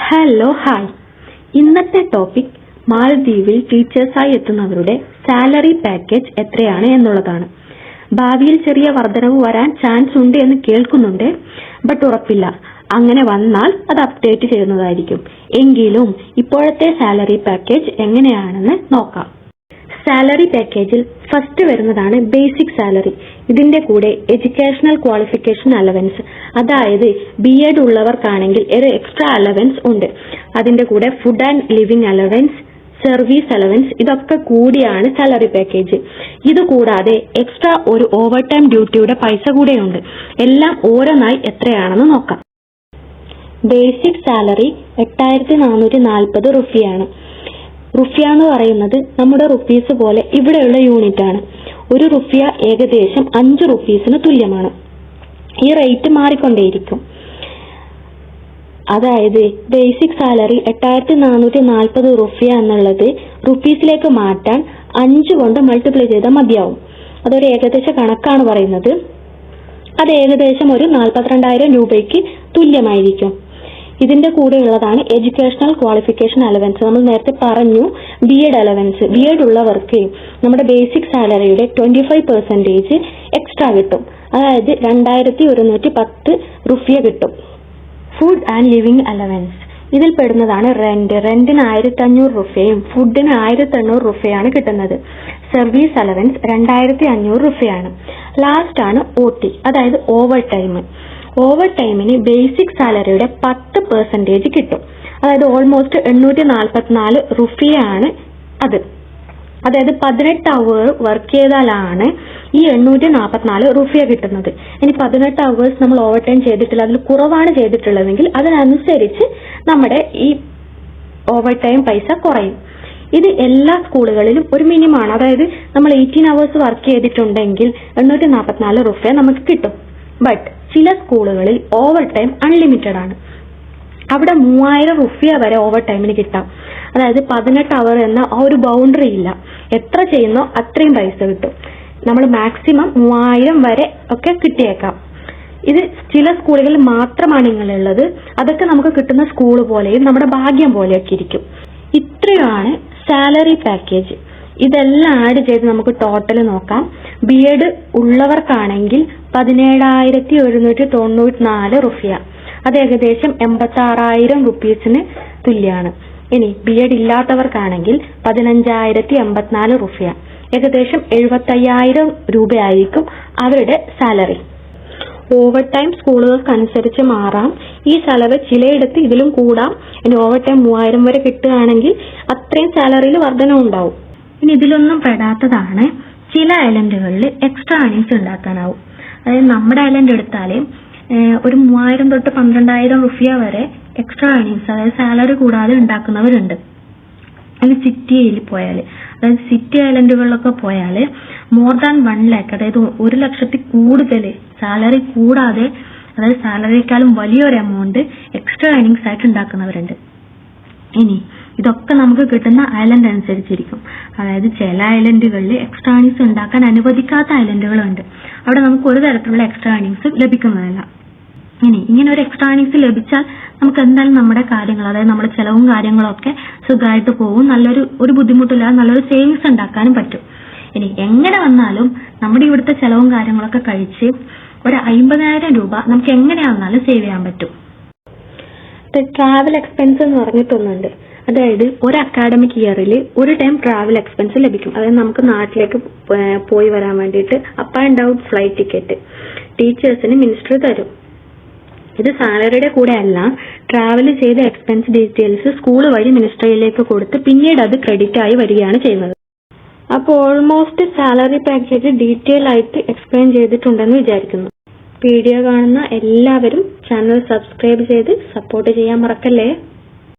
Hello hi. ഇന്നത്തെ topic മാലദ്വീപിൽ ടീച്ചേഴ്സായി എത്തുന്നവരുടെ salary package എത്രയാണ് എന്നുള്ളതാണ്. ഭാവിയിൽ ചെറിയ വർധനവ് വരാൻ ചാൻസ് ഉണ്ട് എന്ന് കേൾക്കുന്നുണ്ട്, ബട്ട് ഉറപ്പില്ല. അങ്ങനെ വന്നാൽ അത് അപ്ഡേറ്റ് ചെയ്യുന്നതായിരിക്കും. എങ്കിലും ഇപ്പോഴത്തെ സാലറി പാക്കേജ് എങ്ങനെയാണെന്ന് നോക്കാം. സാലറി പാക്കേജിൽ ഫസ്റ്റ് വരുന്നതാണ് ബേസിക് സാലറി. ഇതിന്റെ കൂടെ എഡ്യൂക്കേഷണൽ ക്വാളിഫിക്കേഷൻ അലവൻസ്, അതായത് BEd ഉള്ളവർക്കാണെങ്കിൽ ഒരു എക്സ്ട്രാ അലവൻസ് ഉണ്ട്. അതിന്റെ കൂടെ food and living allowance, service allowance, ഇതൊക്കെ കൂടിയാണ് സാലറി പാക്കേജ്. ഇത് കൂടാതെ എക്സ്ട്രാ ഒരു ഓവർ ടൈം ഡ്യൂട്ടിയുടെ പൈസ കൂടെയുണ്ട്. എല്ലാം ഓരോന്നായി എത്രയാണെന്ന് നോക്കാം. Basic salary 8440 റുപ്പിയാണ്. റുപ്പിയ എന്ന് പറയുന്നത് നമ്മുടെ റുപ്പീസ് പോലെ ഇവിടെയുള്ള യൂണിറ്റ് ആണ്. ഒരു റുപ്പിയ ഏകദേശം 5 റുപ്പീസിന് തുല്യമാണ്. ഈ റേറ്റ് മാറിക്കൊണ്ടേയിരിക്കും. അതായത് ബേസിക് സാലറി 8440 റുപ്പിയ എന്നുള്ളത് റുപ്പീസിലേക്ക് മാറ്റാൻ 5 കൊണ്ട് മൾട്ടിപ്ലൈ ചെയ്താൽ മതിയാവും. അതൊരു ഏകദേശ കണക്കാണ് പറയുന്നത്. അത് ഏകദേശം ഒരു 42,000 രൂപയ്ക്ക് തുല്യമായിരിക്കും. ഇതിന്റെ കൂടെ ഉള്ളതാണ് എഡ്യൂക്കേഷണൽ ക്വാളിഫിക്കേഷൻ അലവൻസ്. നമ്മൾ നേരത്തെ പറഞ്ഞു BEd അലവൻസ്. BEd ഉള്ളവർക്ക് നമ്മുടെ ബേസിക് സാലറിയുടെ 25% എക്സ്ട്രാ കിട്ടും. അതായത് 2110 റുപ്പിയ കിട്ടും. ഫുഡ് ആൻഡ് ലിവിംഗ് അലവൻസ് ഇതിൽ പെടുന്നതാണ് റെന്റിന് 1500 റുപ്പിയയും ഫുഡിന് 1800 റുപ്പിയാണ് കിട്ടുന്നത്. Service allowance 2500 റുപ്പിയാണ്. ലാസ്റ്റ് ആണ് OT, അതായത് ഓവർ ടൈം. ഓവർ ടൈമിന് ബേസിക് സാലറിയുടെ 10% കിട്ടും. അതായത് ഓൾമോസ്റ്റ് 844 റുപ്പിയാണ് അത്. അതായത് 18 അവർ വർക്ക് ചെയ്താലാണ് ഈ 844 റുപ്പിയ കിട്ടുന്നത്. ഇനി 18 അവേഴ്സ് നമ്മൾ ഓവർ ടൈം ചെയ്തിട്ടില്ല, അതിൽ കുറവാണ് ചെയ്തിട്ടുള്ളതെങ്കിൽ അതിനനുസരിച്ച് നമ്മുടെ ഈ ഓവർ ടൈം പൈസ കുറയും. ഇത് എല്ലാ സ്കൂളുകളിലും ഒരു മിനിമം ആണ്. അതായത് നമ്മൾ 18 അവേഴ്സ് വർക്ക് ചെയ്തിട്ടുണ്ടെങ്കിൽ 844 റുപ്പിയ നമുക്ക് കിട്ടും. ബട്ട് ചില സ്കൂളുകളിൽ ഓവർ ടൈം അൺലിമിറ്റഡ് ആണ്. അവിടെ 3000 റുപ്പിയ വരെ ഓവർ ടൈമിന് കിട്ടാം. അതായത് 18 അവർ എന്ന ആ ഒരു ബൗണ്ടറി ഇല്ല. എത്ര ചെയ്യുന്നോ അത്രയും പൈസ കിട്ടും. നമ്മൾ മാക്സിമം 3000 വരെ ഒക്കെ കിട്ടിയേക്കാം. ഇത് ചില സ്കൂളുകളിൽ മാത്രമാണ് ഇങ്ങനെയുള്ളത്. അതൊക്കെ നമുക്ക് കിട്ടുന്ന സ്കൂൾ പോലെയും നമ്മുടെ ഭാഗ്യം പോലെയൊക്കെ ഇരിക്കും. ഇത്രയാണ് സാലറി പാക്കേജ്. ഇതെല്ലാം ആഡ് ചെയ്ത് നമുക്ക് ടോട്ടൽ നോക്കാം. BEd ഉള്ളവർക്കാണെങ്കിൽ 17,794 റുപ്പിയ. അത് ഏകദേശം 86,000 റുപ്പീസിന് തുല്യമാണ്. ഇനി BEd ഇല്ലാത്തവർക്കാണെങ്കിൽ 15,084 റുപ്പിയ. ഏകദേശം 75,000 രൂപയായിരിക്കും അവരുടെ സാലറി. ഓവർ ടൈം സ്കൂളുകൾക്ക് അനുസരിച്ച് മാറാം. ഈ സാലറി ചിലയിടത്ത് ഇതിലും കൂടാം. ഇനി ഓവർ ടൈം 3000 വരെ കിട്ടുകയാണെങ്കിൽ അത്രയും സാലറിയിൽ വർധന ഉണ്ടാവും. ഇനി ഇതിലൊന്നും പെടാത്തതാണ് ചില ഐലൻഡുകളിൽ എക്സ്ട്രാ ഏർണിങ്സ് ഉണ്ടാക്കാനാവും. അതായത് നമ്മുടെ ഐലൻഡ് എടുത്താല് ഒരു 3000 തൊട്ട് 12,000 റുപ്പിയ വരെ എക്സ്ട്രാ ഏർണിങ്സ്, അതായത് സാലറി കൂടാതെ ഉണ്ടാക്കുന്നവരുണ്ട്. അതിന് സിറ്റിയിൽ പോയാൽ, അതായത് സിറ്റി ഐലൻഡുകളിലൊക്കെ പോയാൽ മോർ ദാൻ 1 lakh, അതായത് 1 ലക്ഷത്തിൽ കൂടുതൽ സാലറി കൂടാതെ, അതായത് സാലറിയേക്കാളും വലിയൊരു എമൗണ്ട് എക്സ്ട്രാ ഏർണിങ്സ് ആയിട്ട് ഉണ്ടാക്കുന്നവരുണ്ട്. ഇനി ഇതൊക്കെ നമുക്ക് കിട്ടുന്ന ഐലൻഡ് അനുസരിച്ചിരിക്കും. അതായത് ചില ഐലൻഡുകളിൽ എക്സ്ട്രാ ഏർണിങ്സ് ഉണ്ടാക്കാൻ അനുവദിക്കാത്ത ഐലൻഡുകളുണ്ട്. അവിടെ നമുക്ക് ഒരു തരത്തിലുള്ള എക്സ്ട്രാ ഏർണിങ്സ് ലഭിക്കുന്നതല്ല. ഇനി ഇങ്ങനെ ഒരു എക്സ്ട്രാ ഏർണിങ്സ് ലഭിച്ചാൽ നമുക്ക് എന്തായാലും നമ്മുടെ കാര്യങ്ങൾ, അതായത് നമ്മുടെ ചെലവും കാര്യങ്ങളൊക്കെ സുഖമായിട്ട് പോകും. നല്ലൊരു ബുദ്ധിമുട്ടില്ലാതെ നല്ലൊരു സേവിങ്സ് ഉണ്ടാക്കാനും പറ്റും. ഇനി എങ്ങനെ വന്നാലും നമ്മുടെ ഇവിടുത്തെ ചെലവും കാര്യങ്ങളൊക്കെ കഴിച്ച് ഒരു 50,000 രൂപ നമുക്ക് എങ്ങനെ വന്നാലും സേവ് ചെയ്യാൻ പറ്റും. ട്രാവൽ എക്സ്പെൻസ് എന്ന് പറഞ്ഞിട്ടൊന്നുണ്ട്. അതായത് ഒരു അക്കാഡമിക് ഇയറിൽ ഒരു ടൈം ട്രാവൽ എക്സ്പെൻസ് ലഭിക്കും. അതായത് നമുക്ക് നാട്ടിലേക്ക് പോയി വരാൻ വേണ്ടിയിട്ട് up and down flight ticket ടീച്ചേഴ്സിന് മിനിസ്റ്റർ തരും. ഇത് സാലറിയുടെ കൂടെ അല്ല, ട്രാവൽ ചെയ്ത എക്സ്പെൻസ് ഡീറ്റെയിൽസ് സ്കൂൾ വഴി മിനിസ്ട്രിയിലേക്ക് കൊടുത്ത് പിന്നീട് അത് ക്രെഡിറ്റ് ആയി വരികയാണ് ചെയ്യുന്നത്. അപ്പോൾ ഓൾമോസ്റ്റ് സാലറി പാക്കേജ് ഡീറ്റെയിൽ ആയിട്ട് എക്സ്പ്ലെയിൻ ചെയ്തിട്ടുണ്ടെന്ന് വിചാരിക്കുന്നു. വീഡിയോ കാണുന്ന എല്ലാവരും ചാനൽ സബ്സ്ക്രൈബ് ചെയ്ത് സപ്പോർട്ട് ചെയ്യാൻ മറക്കല്ലേ.